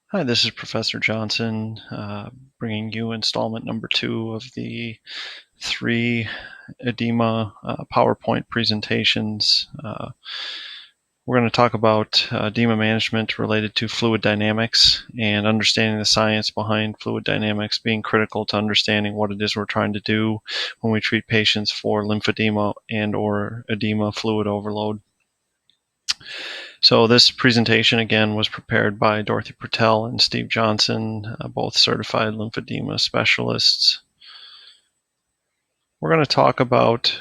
Hi, this is Professor Johnson, bringing you installment number 2 of the 3 edema PowerPoint presentations. We're going to talk about edema management related to fluid dynamics and understanding the science behind fluid dynamics being critical to understanding what it is we're trying to do when we treat patients for lymphedema and or edema fluid overload. So this presentation, again, was prepared by Dorothy Pertell and Steve Johnson, both certified lymphedema specialists. We're going to talk about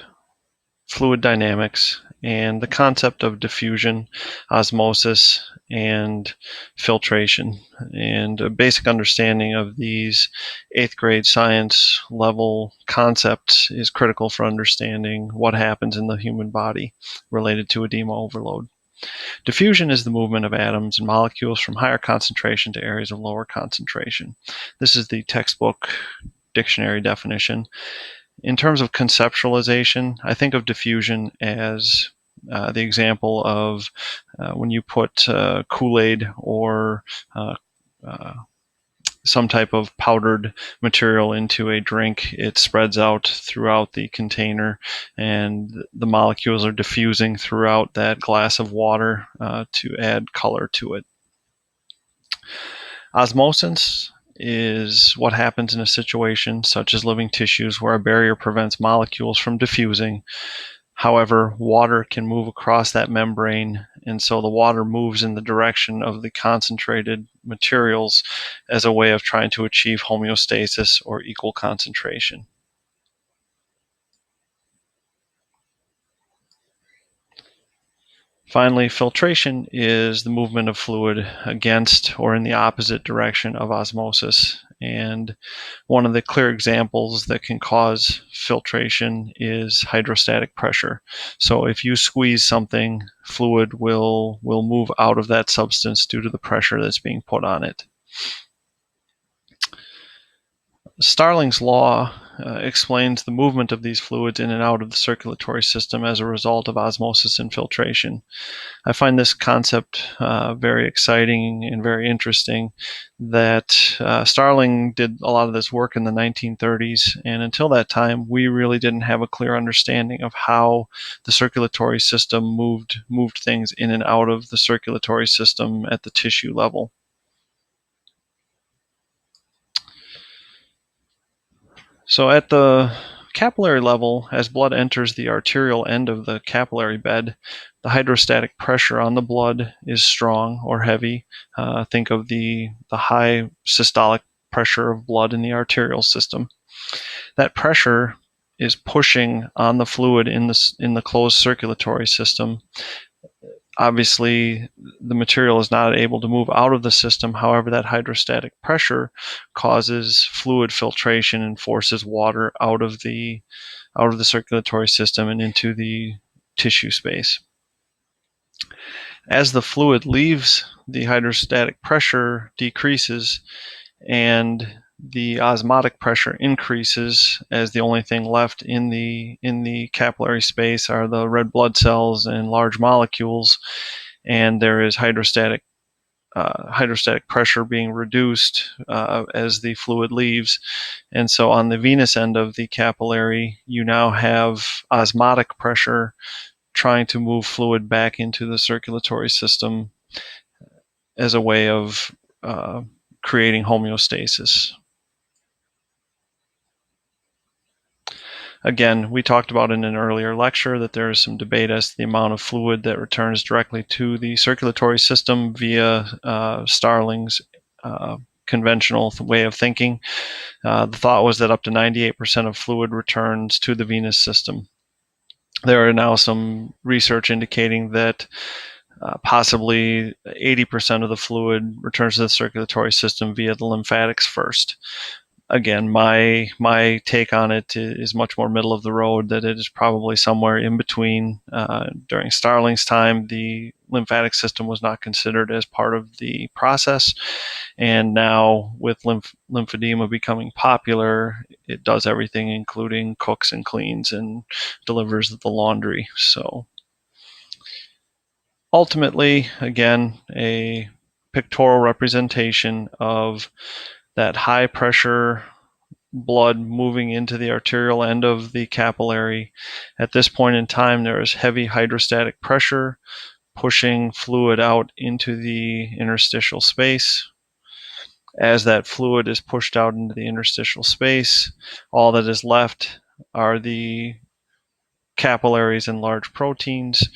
fluid dynamics and the concept of diffusion, osmosis, and filtration. And a basic understanding of these 8th grade science level concepts is critical for understanding what happens in the human body related to edema overload. Diffusion is the movement of atoms and molecules from higher concentration to areas of lower concentration. This is the textbook dictionary definition. In terms of conceptualization, I think of diffusion as the example of when you put Kool-Aid or some type of powdered material into a drink, it spreads out throughout the container and the molecules are diffusing throughout that glass of water to add color to it. Osmosis is what happens in a situation such as living tissues where a barrier prevents molecules from diffusing. However, water can move across that membrane, and so the water moves in the direction of the concentrated materials as a way of trying to achieve homeostasis or equal concentration. Finally, filtration is the movement of fluid against or in the opposite direction of osmosis. And one of the clear examples that can cause filtration is hydrostatic pressure. So if you squeeze something, fluid will move out of that substance due to the pressure that's being put on it. Starling's law explains the movement of these fluids in and out of the circulatory system as a result of osmosis and filtration. I find this concept very exciting and very interesting, that Starling did a lot of this work in the 1930s, and until that time we really didn't have a clear understanding of how the circulatory system moved things in and out of the circulatory system at the tissue level. So at the capillary level, as blood enters the arterial end of the capillary bed, the hydrostatic pressure on the blood is strong or heavy. Think of the high systolic pressure of blood in the arterial system. That pressure is pushing on the fluid in the closed circulatory system. Obviously, the material is not able to move out of the system. However, that hydrostatic pressure causes fluid filtration and forces water out of the circulatory system and into the tissue space. As the fluid leaves, the hydrostatic pressure decreases and the osmotic pressure increases, as the only thing left in the capillary space are the red blood cells and large molecules, and there is hydrostatic pressure being reduced as the fluid leaves. And so on the venous end of the capillary, you now have osmotic pressure trying to move fluid back into the circulatory system as a way of creating homeostasis. Again, we talked about in an earlier lecture that there is some debate as to the amount of fluid that returns directly to the circulatory system via Starling's conventional way of thinking. The thought was that up to 98% of fluid returns to the venous system. There are now some research indicating that possibly 80% of the fluid returns to the circulatory system via the lymphatics first. Again, my take on it is much more middle of the road, that it is probably somewhere in between. During Starling's time, the lymphatic system was not considered as part of the process, and now with lymphedema becoming popular, it does everything, including cooks and cleans and delivers the laundry. So ultimately, again, a pictorial representation of that high pressure blood moving into the arterial end of the capillary. At this point in time, there is heavy hydrostatic pressure pushing fluid out into the interstitial space. As that fluid is pushed out into the interstitial space, all that is left are the capillaries and large proteins.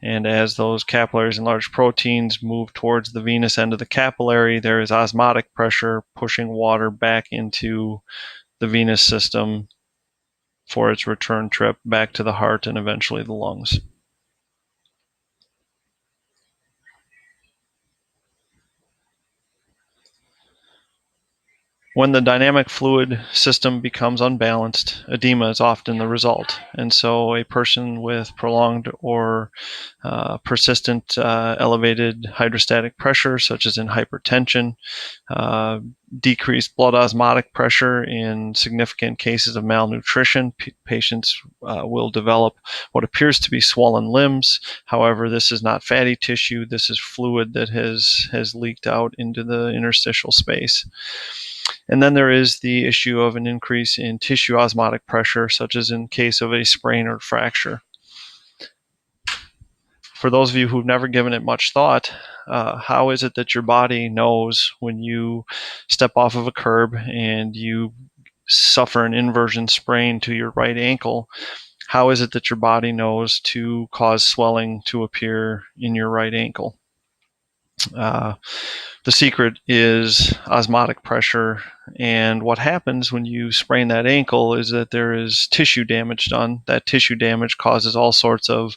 And as those capillaries and large proteins move towards the venous end of the capillary, there is osmotic pressure pushing water back into the venous system for its return trip back to the heart and eventually the lungs. When the dynamic fluid system becomes unbalanced, edema is often the result. And so a person with prolonged or persistent elevated hydrostatic pressure, such as in hypertension, decreased blood osmotic pressure in significant cases of malnutrition, patients will develop what appears to be swollen limbs. However, this is not fatty tissue. This is fluid that has leaked out into the interstitial space. And then there is the issue of an increase in tissue osmotic pressure, such as in case of a sprain or fracture. For those of you who've never given it much thought, how is it that your body knows when you step off of a curb and you suffer an inversion sprain to your right ankle? How is it that your body knows to cause swelling to appear in your right ankle? The secret is osmotic pressure, and what happens when you sprain that ankle is that there is tissue damage done. That tissue damage causes all sorts of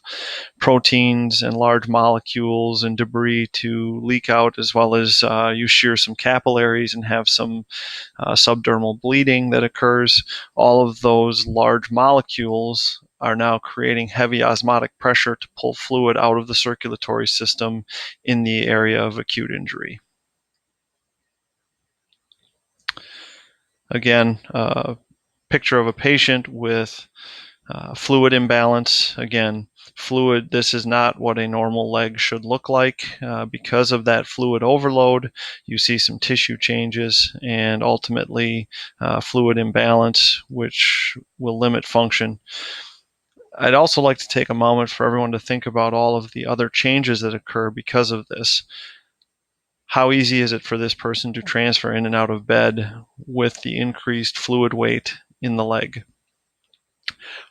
proteins and large molecules and debris to leak out, as well as you shear some capillaries and have some subdermal bleeding that occurs. All of those large molecules are now creating heavy osmotic pressure to pull fluid out of the circulatory system in the area of acute injury. Again, picture of a patient with fluid imbalance. Again, fluid, this is not what a normal leg should look like. Because of that fluid overload, you see some tissue changes and ultimately fluid imbalance, which will limit function. I'd also like to take a moment for everyone to think about all of the other changes that occur because of this. How easy is it for this person to transfer in and out of bed with the increased fluid weight in the leg?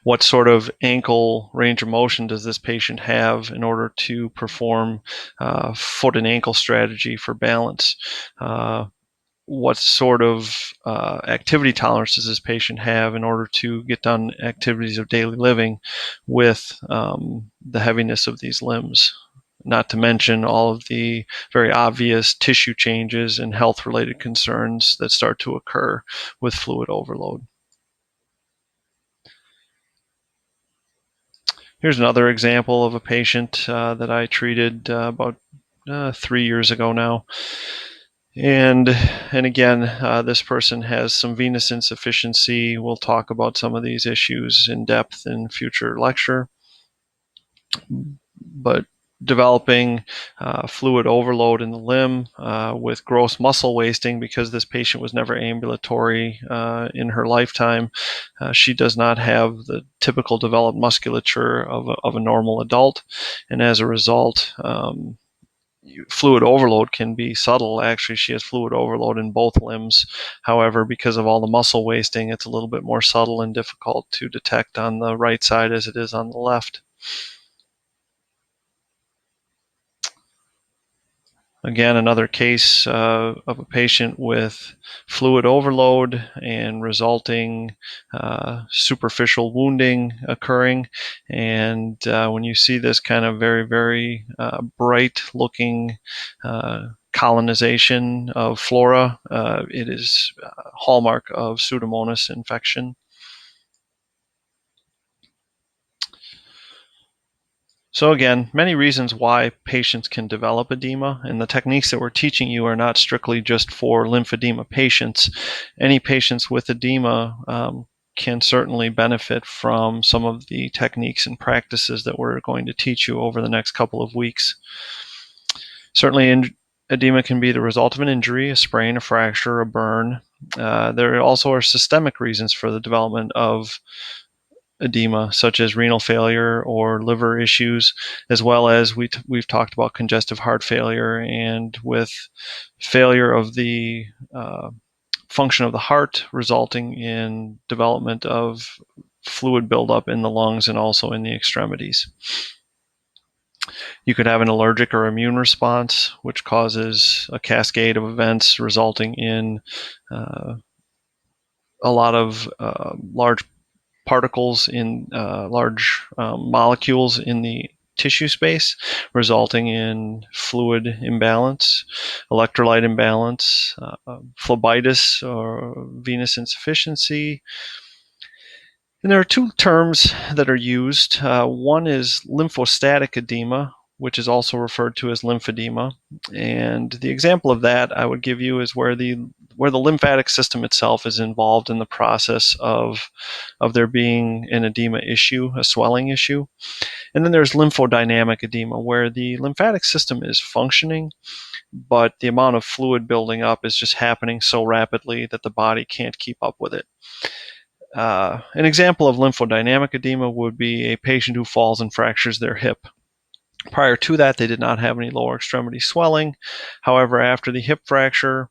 What sort of ankle range of motion does this patient have in order to perform foot and ankle strategy for balance? What sort of activity tolerance does this patient have in order to get done activities of daily living with the heaviness of these limbs? Not to mention all of the very obvious tissue changes and health-related concerns that start to occur with fluid overload. Here's another example of a patient that I treated about 3 years ago now. And again, this person has some venous insufficiency. We'll talk about some of these issues in depth in future lecture. But developing fluid overload in the limb with gross muscle wasting, because this patient was never ambulatory in her lifetime. She does not have the typical developed musculature of a normal adult, and as a result, fluid overload can be subtle. Actually, she has fluid overload in both limbs. However, because of all the muscle wasting, it's a little bit more subtle and difficult to detect on the right side as it is on the left. Again, another case of a patient with fluid overload and resulting superficial wounding occurring. And when you see this kind of very, very bright looking colonization of flora, it is a hallmark of Pseudomonas infection. So again, many reasons why patients can develop edema, and the techniques that we're teaching you are not strictly just for lymphedema patients. Any patients with edema can certainly benefit from some of the techniques and practices that we're going to teach you over the next couple of weeks. Certainly Edema can be the result of an injury, a sprain, a fracture, a burn. There also are systemic reasons for the development of edema, such as renal failure or liver issues, as well as we've talked about congestive heart failure, and with failure of the function of the heart resulting in development of fluid buildup in the lungs and also in the extremities. You could have an allergic or immune response, which causes a cascade of events resulting in a lot of large particles in large molecules in the tissue space, resulting in fluid imbalance, electrolyte imbalance, phlebitis or venous insufficiency. And there are two terms that are used. One is lymphostatic edema, which is also referred to as lymphedema. And the example of that I would give you is where the lymphatic system itself is involved in the process of there being an edema issue, a swelling issue. And then there's lymphodynamic edema, where the lymphatic system is functioning, but the amount of fluid building up is just happening so rapidly that the body can't keep up with it. An example of lymphodynamic edema would be a patient who falls and fractures their hip. Prior to that, they did not have any lower extremity swelling. However, after the hip fracture,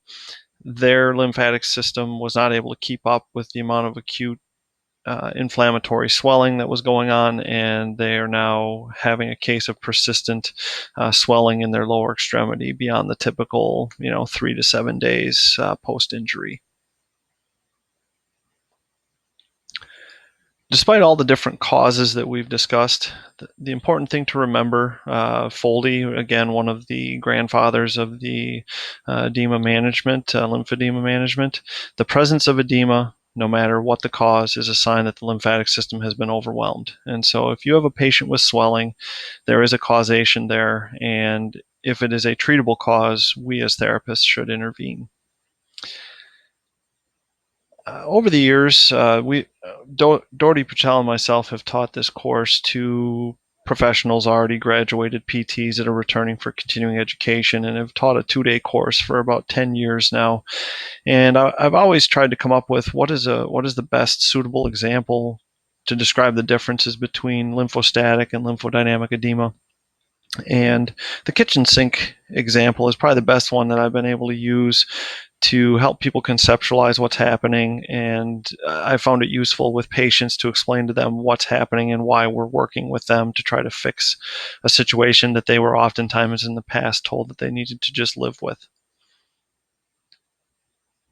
their lymphatic system was not able to keep up with the amount of acute inflammatory swelling that was going on, and they are now having a case of persistent swelling in their lower extremity beyond the typical 3 to 7 days post-injury. Despite all the different causes that we've discussed, the important thing to remember, Foldy, again, one of the grandfathers of the edema management, lymphedema management, the presence of edema, no matter what the cause, is a sign that the lymphatic system has been overwhelmed. And so if you have a patient with swelling, there is a causation there, and if it is a treatable cause, we as therapists should intervene. Over the years, Doherty Patel and myself have taught this course to professionals, already graduated PTs that are returning for continuing education, and have taught a 2-day course for about 10 years now. And I've always tried to come up with what is the best suitable example to describe the differences between lymphostatic and lymphodynamic edema. And the kitchen sink example is probably the best one that I've been able to use to help people conceptualize what's happening, and I found it useful with patients to explain to them what's happening and why we're working with them to try to fix a situation that they were oftentimes in the past told that they needed to just live with.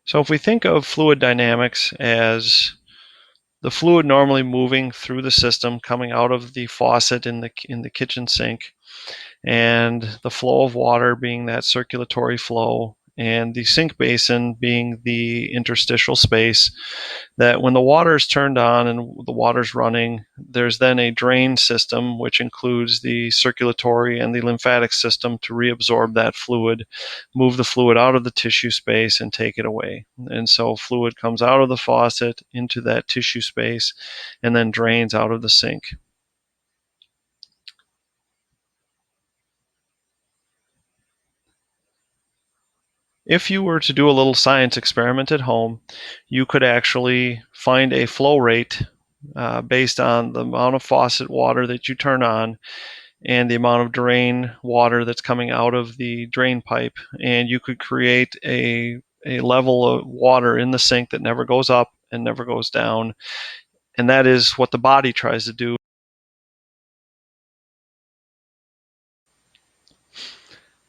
So if we think of fluid dynamics as the fluid normally moving through the system, coming out of the faucet in the kitchen sink, and the flow of water being that circulatory flow, and the sink basin being the interstitial space, that when the water is turned on and the water's running, there's then a drain system, which includes the circulatory and the lymphatic system, to reabsorb that fluid, move the fluid out of the tissue space and take it away. And so fluid comes out of the faucet into that tissue space and then drains out of the sink. If you were to do a little science experiment at home, you could actually find a flow rate based on the amount of faucet water that you turn on and the amount of drain water that's coming out of the drain pipe, and you could create a level of water in the sink that never goes up and never goes down. And that is what the body tries to do.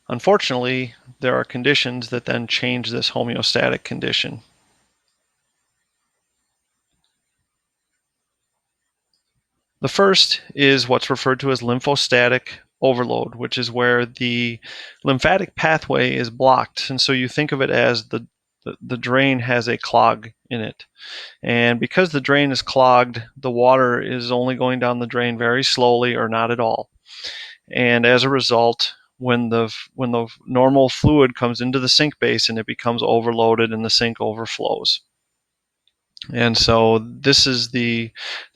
Unfortunately, there are conditions that then change this homeostatic condition. The first is what's referred to as lymphostatic overload, which is where the lymphatic pathway is blocked. And so you think of it as the drain has a clog in it. And because the drain is clogged, the water is only going down the drain very slowly or not at all. And as a result, when the normal fluid comes into the sink basin, it becomes overloaded and the sink overflows. And so this is the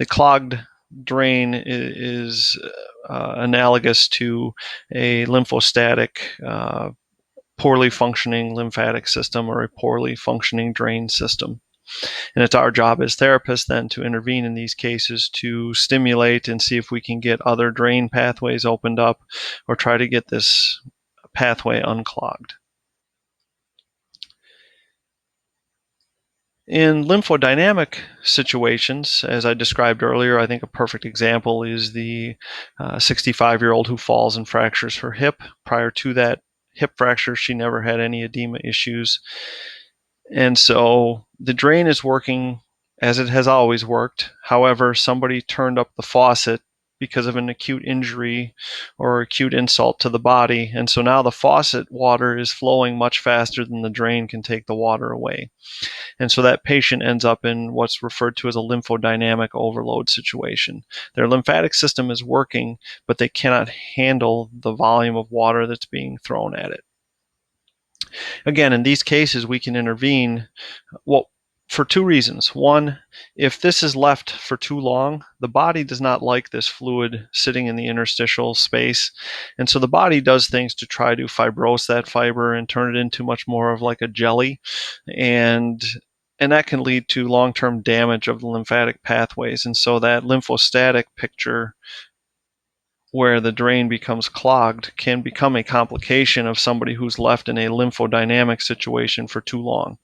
clogged drain is analogous to a lymphostatic poorly functioning lymphatic system or a poorly functioning drain system. And it's our job as therapists then to intervene in these cases to stimulate and see if we can get other drain pathways opened up or try to get this pathway unclogged. In lymphodynamic situations, as I described earlier, I think a perfect example is the 65-year-old who falls and fractures her hip. Prior to that hip fracture, she never had any edema issues. And so the drain is working as it has always worked. However, somebody turned up the faucet because of an acute injury or acute insult to the body. And so now the faucet water is flowing much faster than the drain can take the water away. And so that patient ends up in what's referred to as a lymphodynamic overload situation. Their lymphatic system is working, but they cannot handle the volume of water that's being thrown at it. Again, in these cases, we can intervene for two reasons. One, if this is left for too long, the body does not like this fluid sitting in the interstitial space. And so the body does things to try to fibrose that fiber and turn it into much more of like a jelly. And that can lead to long-term damage of the lymphatic pathways. And so that lymphostatic picture where the drain becomes clogged can become a complication of somebody who's left in a lymphodynamic situation for too long.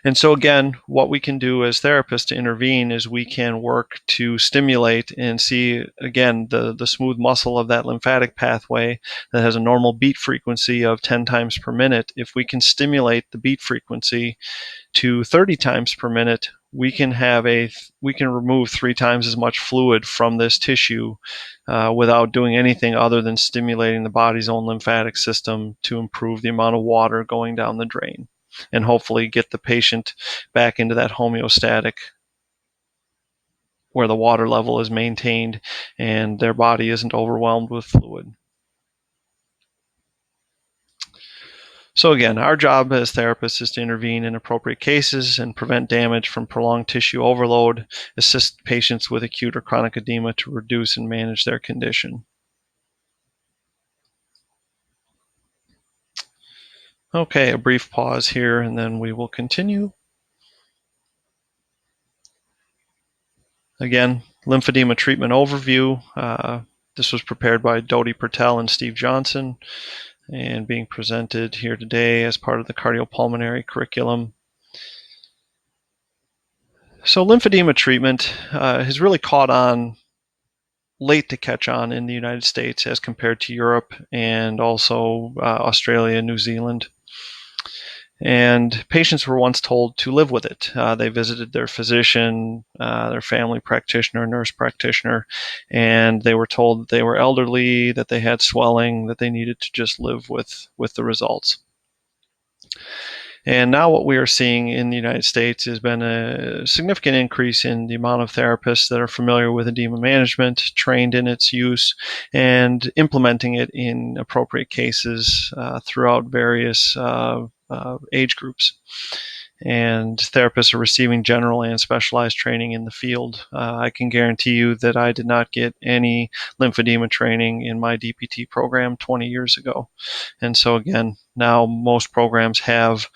And so again, what we can do as therapists to intervene is we can work to stimulate and see, again, the smooth muscle of that lymphatic pathway that has a normal beat frequency of 10 times per minute. If we can stimulate the beat frequency to 30 times per minute, we can remove 3 times as much fluid from this tissue without doing anything other than stimulating the body's own lymphatic system to improve the amount of water going down the drain, and hopefully get the patient back into that homeostatic where the water level is maintained and their body isn't overwhelmed with fluid. So again, our job as therapists is to intervene in appropriate cases and prevent damage from prolonged tissue overload, assist patients with acute or chronic edema to reduce and manage their condition. Okay, a brief pause here and then we will continue. Again, lymphedema treatment overview. This was prepared by Dodi Patel and Steve Johnson and being presented here today as part of the cardiopulmonary curriculum. So lymphedema treatment has really caught on late to catch on in the United States as compared to Europe and also Australia and New Zealand. And patients were once told to live with it. They visited their physician, their family practitioner, nurse practitioner, and they were told that they were elderly, that they had swelling, that they needed to just live with the results. And now what we are seeing in the United States has been a significant increase in the amount of therapists that are familiar with edema management, trained in its use, and implementing it in appropriate cases throughout various age groups. And therapists are receiving general and specialized training in the field. I can guarantee you that I did not get any lymphedema training in my DPT program 20 years ago. And so again, now most programs have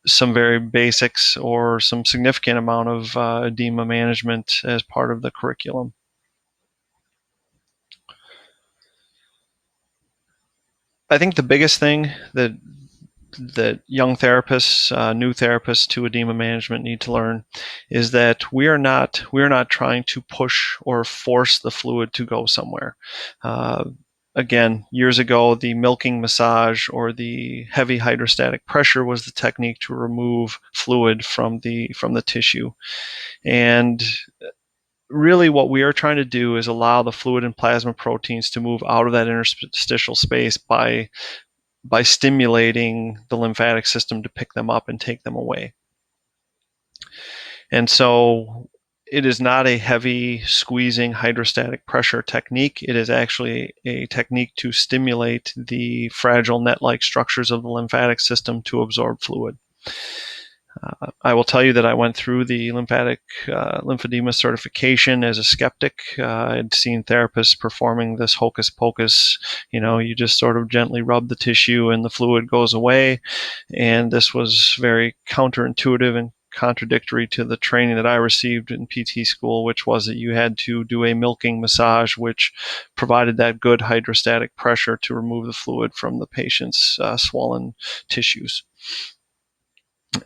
some very basics or some significant amount of edema management as part of the curriculum. I think the biggest thing that young therapists, new therapists to edema management need to learn is that we are not trying to push or force the fluid to go somewhere. Again, years ago, the milking massage or the heavy hydrostatic pressure was the technique to remove fluid from the tissue. And really what we are trying to do is allow the fluid and plasma proteins to move out of that interstitial space by stimulating the lymphatic system to pick them up and take them away. And so it is not a heavy squeezing hydrostatic pressure technique. It is actually a technique to stimulate the fragile net-like structures of the lymphatic system to absorb fluid. I will tell you that I went through the lymphatic lymphedema certification as a skeptic. I'd seen therapists performing this hocus pocus. You just sort of gently rub the tissue and the fluid goes away. And this was very counterintuitive and contradictory to the training that I received in PT school, which was that you had to do a milking massage, which provided that good hydrostatic pressure to remove the fluid from the patient's swollen tissues.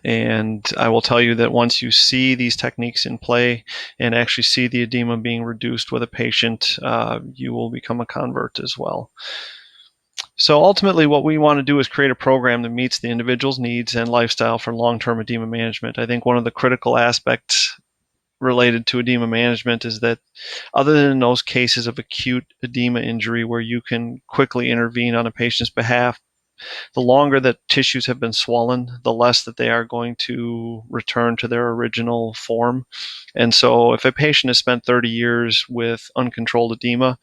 And I will tell you that once you see these techniques in play and actually see the edema being reduced with a patient, you will become a convert as well. So ultimately, what we want to do is create a program that meets the individual's needs and lifestyle for long-term edema management. I think one of the critical aspects related to edema management is that other than those cases of acute edema injury where you can quickly intervene on a patient's behalf, the longer that tissues have been swollen, the less that they are going to return to their original form. And so if a patient has spent 30 years with uncontrolled edema,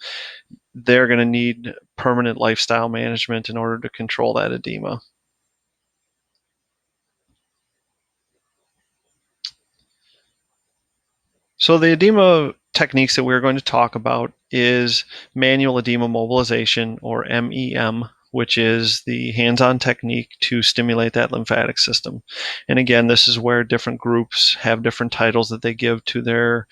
they're going to need permanent lifestyle management in order to control that edema. So the edema techniques that we're going to talk about is manual edema mobilization, or MEM, which is the hands-on technique to stimulate that lymphatic system. And again, this is where different groups have different titles that they give to their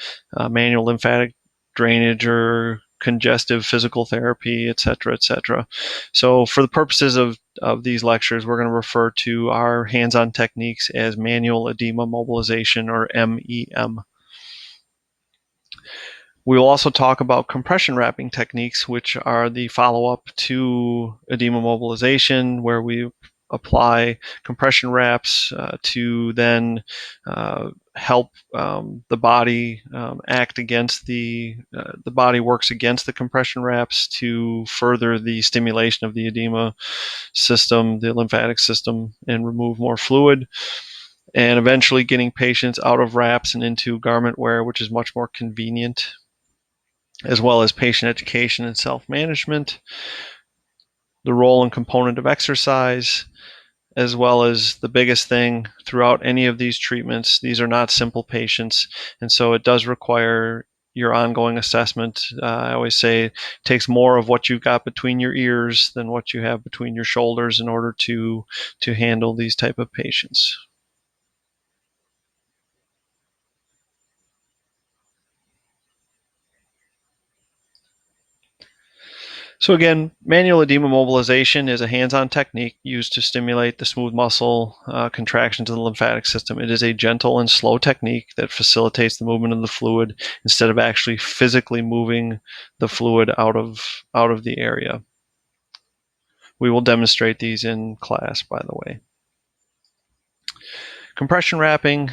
manual lymphatic drainage or congestive physical therapy, et cetera, et cetera. So for the purposes of these lectures, we're going to refer to our hands-on techniques as manual edema mobilization, or MEM. We will also talk about compression wrapping techniques, which are the follow-up to edema mobilization, where we apply compression wraps to then help the body act against the body works against the compression wraps to further the stimulation of the edema system, the lymphatic system, and remove more fluid. And eventually getting patients out of wraps and into garment wear, which is much more convenient, as well as patient education and self-management, the role and component of exercise, as well as the biggest thing throughout any of these treatments. These are not simple patients, and so it does require your ongoing assessment. I always say it takes more of what you've got between your ears than what you have between your shoulders in order to handle these type of patients. So again, manual edema mobilization is a hands-on technique used to stimulate the smooth muscle contractions of the lymphatic system. It is a gentle and slow technique that facilitates the movement of the fluid instead of actually physically moving the fluid out of the area. We will demonstrate these in class, by the way. Compression wrapping,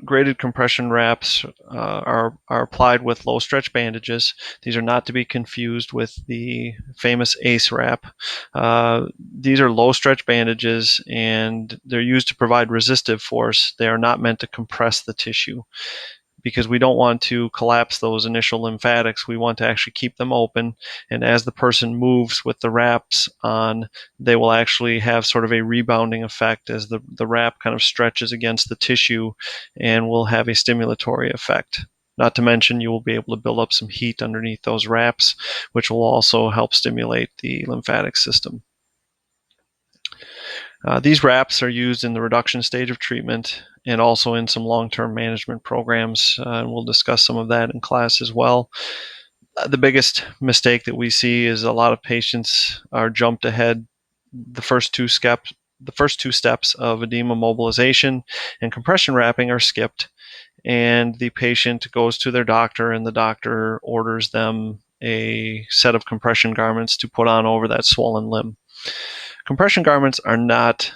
graded compression wraps are applied with low stretch bandages. These are not to be confused with the famous ACE wrap. These are low stretch bandages, and they're used to provide resistive force. They are not meant to compress the tissue, because we don't want to collapse those initial lymphatics. We want to actually keep them open, and as the person moves with the wraps on, they will actually have sort of a rebounding effect as the wrap kind of stretches against the tissue and will have a stimulatory effect. Not to mention, you will be able to build up some heat underneath those wraps, which will also help stimulate the lymphatic system. These wraps are used in the reduction stage of treatment and also in some long-term management programs, and we'll discuss some of that in class as well. The biggest mistake that we see is a lot of patients are jumped ahead the first two steps of edema mobilization and compression wrapping are skipped, and the patient goes to their doctor, and the doctor orders them a set of compression garments to put on over that swollen limb. Compression garments are not,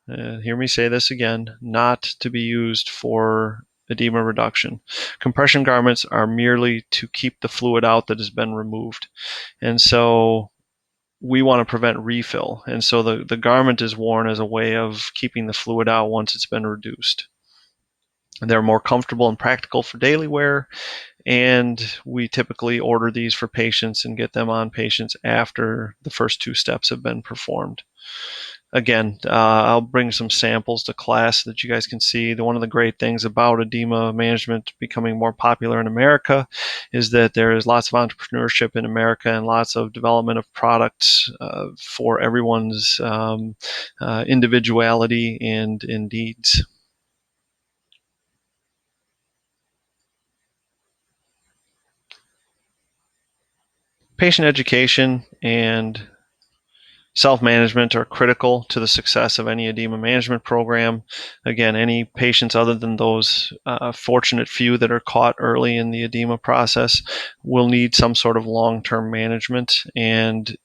hear me say this again, not to be used for edema reduction. Compression garments are merely to keep the fluid out that has been removed. And so we want to prevent refill. And so the garment is worn as a way of keeping the fluid out once it's been reduced. They're more comfortable and practical for daily wear, and we typically order these for patients and get them on patients after the first two steps have been performed. Again, I'll bring some samples to class so that you guys can see. One of the great things about edema management becoming more popular in America is that there is lots of entrepreneurship in America and lots of development of products for everyone's individuality and needs. Patient education and self-management are critical to the success of any edema management program. Again, any patients other than those fortunate few that are caught early in the edema process will need some sort of long-term management, and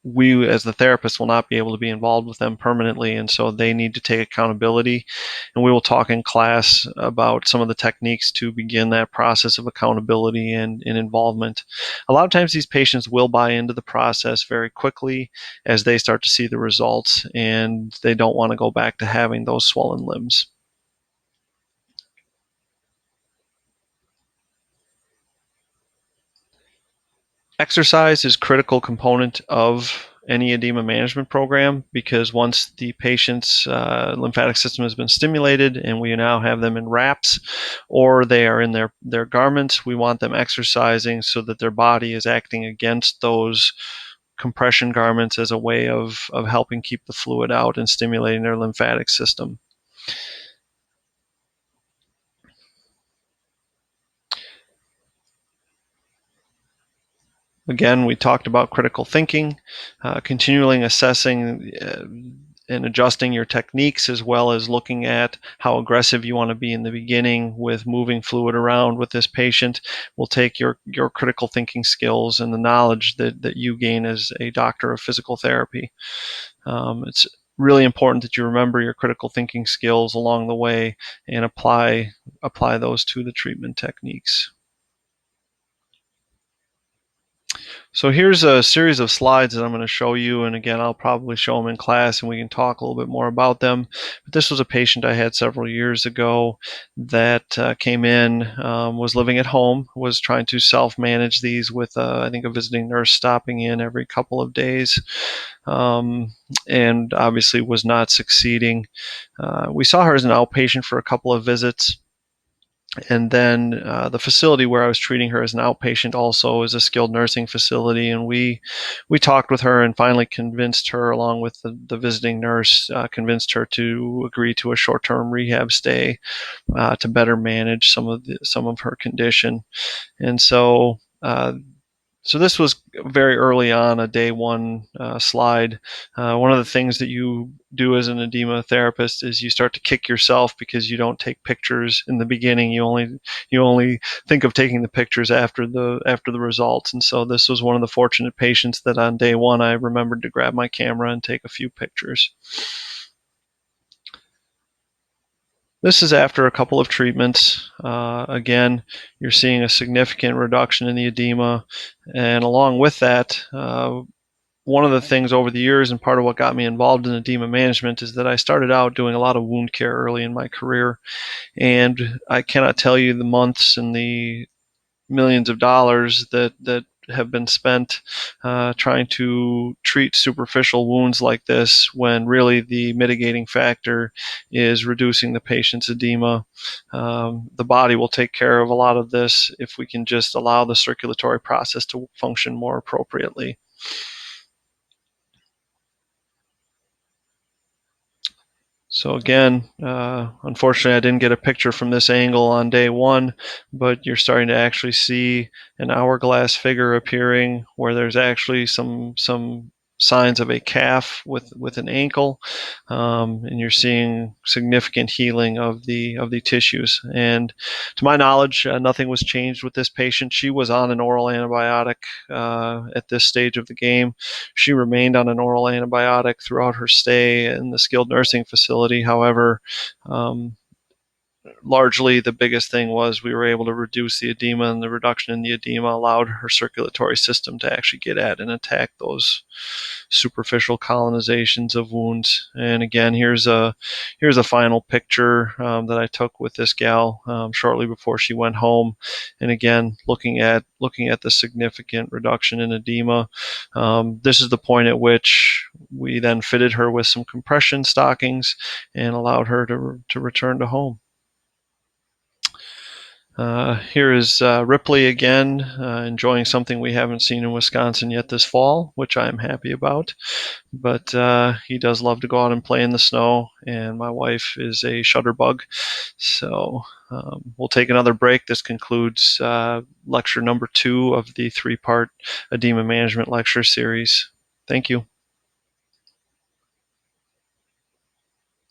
we as the therapist will not be able to be involved with them permanently, and so they need to take accountability. And we will talk in class about some of the techniques to begin that process of accountability and involvement. A lot of times these patients will buy into the process very quickly as they start to see the results, and they don't want to go back to having those swollen limbs. Exercise is a critical component of any edema management program, because once the patient's lymphatic system has been stimulated and we now have them in wraps or they are in their garments, we want them exercising so that their body is acting against those compression garments as a way of helping keep the fluid out and stimulating their lymphatic system. Again, we talked about critical thinking, continually assessing and adjusting your techniques, as well as looking at how aggressive you want to be in the beginning with moving fluid around with this patient. Will take your critical thinking skills and the knowledge that you gain as a doctor of physical therapy. It's really important that you remember your critical thinking skills along the way and apply those to the treatment techniques. So here's a series of slides that I'm going to show you, and again, I'll probably show them in class and we can talk a little bit more about them. But this was a patient I had several years ago that came in, was living at home, was trying to self-manage these with, I think, a visiting nurse stopping in every couple of days, and obviously was not succeeding. We saw her as an outpatient for a couple of visits. And then the facility where I was treating her as an outpatient also is a skilled nursing facility, and we talked with her and finally convinced her, along with the visiting nurse, convinced her to agree to a short-term rehab stay to better manage some of her condition. And so this was very early on, a day one slide. One of the things that you do as an edema therapist is you start to kick yourself because you don't take pictures in the beginning. You only think of taking the pictures after the results. And so this was one of the fortunate patients that on day one I remembered to grab my camera and take a few pictures. This is after a couple of treatments. Again, you're seeing a significant reduction in the edema, and along with that, one of the things over the years, and part of what got me involved in edema management, is that I started out doing a lot of wound care early in my career, and I cannot tell you the months and the millions of dollars that have been spent trying to treat superficial wounds like this, when really the mitigating factor is reducing the patient's edema. The body will take care of a lot of this if we can just allow the circulatory process to function more appropriately. So again, unfortunately, I didn't get a picture from this angle on day one, but you're starting to actually see an hourglass figure appearing where there's actually some signs of a calf with an ankle, and you're seeing significant healing of the tissues. And to my knowledge, nothing was changed with this patient. She was on an oral antibiotic at this stage of the game. She remained on an oral antibiotic throughout her stay in the skilled nursing facility. However, largely the biggest thing was we were able to reduce the edema, and the reduction in the edema allowed her circulatory system to actually get at and attack those superficial colonizations of wounds. And again, here's a final picture that I took with this gal shortly before she went home. And again, looking at the significant reduction in edema. This is the point at which we then fitted her with some compression stockings and allowed her to return to home. Here is Ripley again, enjoying something we haven't seen in Wisconsin yet this fall, which I'm happy about. But he does love to go out and play in the snow, and my wife is a shutterbug. So we'll take another break. This concludes lecture number 2 of the 3-part edema management lecture series. Thank you.